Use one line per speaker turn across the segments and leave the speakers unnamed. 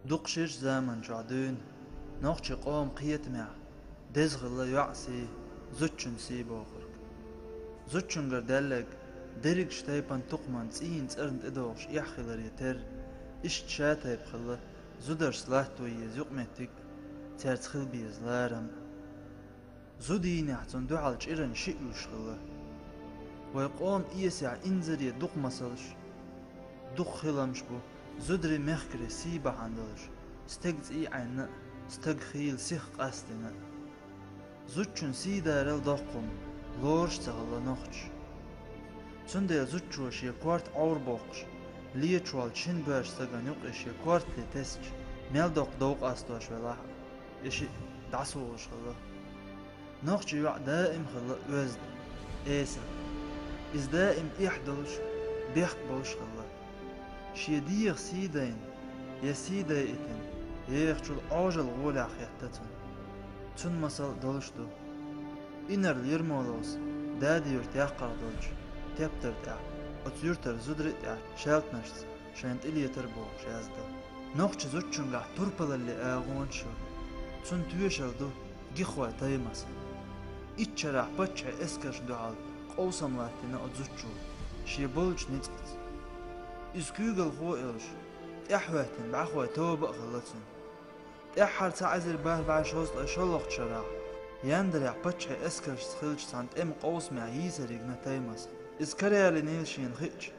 دقشش زمن جعدون نوخش قوم قيت مع دزغل يعسي زوتشن سي بوخرك زوتشن قردالك درق شتايبان تقمان تسين تسرند ادوغش يحخلر يتر اشت شاتايب خلا زودر سلاحتو يزيق متك تيرتخل بيزلارم زودين يحتون دوحالج إيران شئوش خلا ويقوم إيسع إنزر يدق مسلش دق خلمش بو زودري مخكري سيبا عندلش استقز إي عنا استق خيل سيخ قاستنا زوتشن سيدارل دقم لورش تغلا نوخش تندل زوتشوش يكوارت عور بوخش ليتشوال چين باش ساقان يقش يكوارت لتسج ميل دوق دوق أستوش ولاح إشي دعسوغش خلا نوخش يوع دائم خلا وزد إيسا إز دائم إحدلش بيخ بوش خلا شيديغ سيدين يا سيدي إتن يخشل عاجل غولع خيحتتن تن مسال دلشدو إنر ليرمولوس دادي يرتاح قردلش تبتر تاع أتيرتر زدرت تاع شالت نشت شانت إلي تربو شازدا نوخش زوتشن قاع تربل اللي آغون شو تن تويشل دو جيخوا تايمس إتشرح بچه اسكش دوال قوسم لاتنا أتزوتشو شي بولج نتقت إسكوغل خو إلش إحواتن بعخوا توبق غلطن إحر تعزر باه بعشوز لأشولوخ شراح ياندرع بچه اسكش سخلج سانت ام قوس مع يزرق نتايمس إسكريالي نيلشين خيج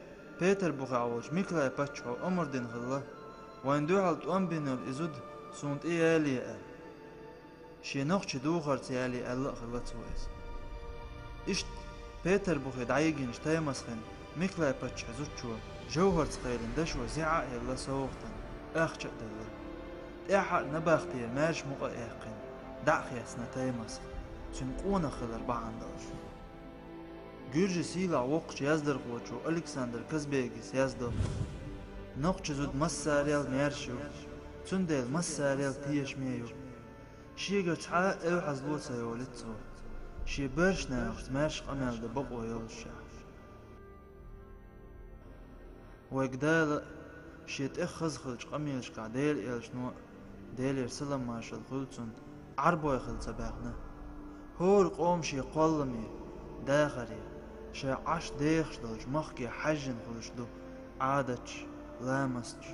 بيتر بوغاوج ميكلاي بچه أمر دين غلا وين دوحل توان بينول إزود سونت إيالي أل شي نوخش دوخر تيالي ألا غلطويز إشت بيتر بوغي دعيقين شتايمسخن ميكلاي بچه زوتشو جوهر تخيلن دشو زعا يلا سوغتن اخشق دل احق نباختي ماش مقا احقن دعخيس نتايمس تنقونا خلر بعنداش جورجي سيلا وقش يزدر قوچو الكسندر كزبيگيس يزدو نوقش زود مساريال ميرشو تندل مساريال تيش ميو شيغا تحا او حزلو سيولتسو شي برش ناخت ماش قمال دبقو يولشا ويقدال شيت اخز خلج قميلش قعديل إلش نوع ديل يرسلم ماشل خلصن عربو يخل سباقنا هور قوم شي قلمي داخري شي عش ديخش دلج مخكي حجن خلش دو عادتش لامستش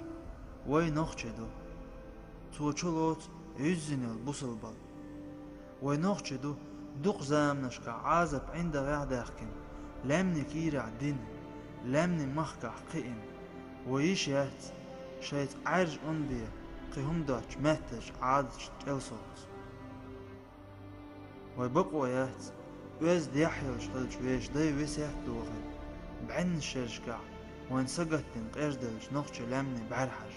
وي نوخش دو توچلوت يزن البصل بال وي نوخش دو دوق زامنش عازب عند غير داخكن لامني كيرع دين لامني مخكع قئن ويشيات شايت عرج أنبيا قيهم دوش مهتج عادش تلصوت ويبقوا يات ويز ديحيل شغلش ويش داي ويسيح دوغي بعن شرشقع وين سقتن قيردلش نوخش لامني بعرحج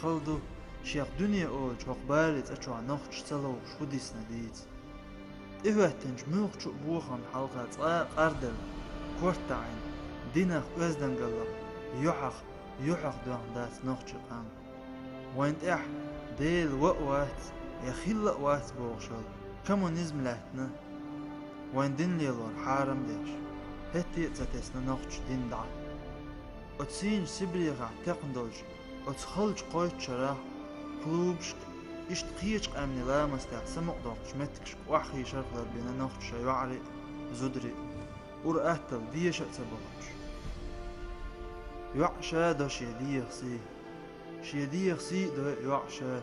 خلدو شيخ دنيا أولش وقبالت أشوع نوخش سلوش وديس نديت إهوهتنج موخش بوخم حلقات قاردل كورتاعين دينخ ويزدن قلق يحق دوان دات نوخش قام وانت اح ديل وقوات يخيل وقوات بوغشل كمونيزم لاتنا وين دين ليلور حارم ديش هتي تتسنا نوخش دين دع اتسين سبريغا تقندلج اتخلج قويت شراح كلوبشك اشت قيش قامني لامستاق سمق دوقش متكش وحي شرقلر بينا نوخش يعري زدري ورقاتل ديش اتسبغش يعشا دو شيديغ سي دو يعشا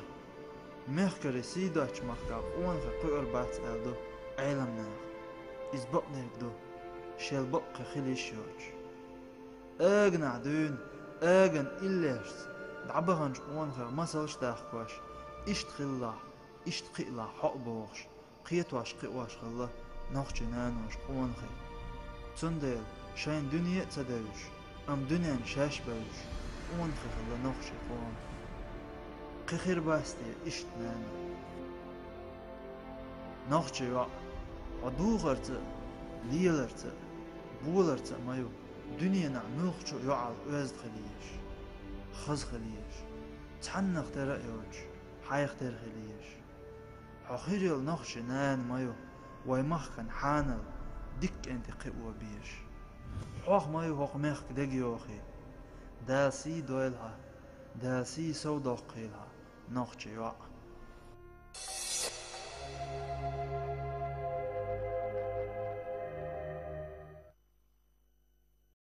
مخكري سي دو اچ مخكا قوان قوئر بات الدو عالم ناخ إز بقنك دو شال بق خلي شوش اغنع دون اغن إلاشت دعبغنش قوان مسلش داخكواش اشت خلا اشت قئلا حق بوغش قيتواش قئواش خلا نوخش نانوش قوان تندل شاين دنيا تدوش أم دنيا شاش بوش قوان خلا نوخش قوان قخير باستي اشت نانو نوخش يوع عدوغرت ليلرت بولرت مايو دنيا نوخش يوعال وزد خليش خز خليش تحنق ترأيوش حايق تر خليش حخير يل نوخش نان مايو ويمخكن حانل ديك انت قوة بيش حوخ مايو حوخ مخك دقيوخي دا سي دويلها داسي سودق قيلها نوخ جيوا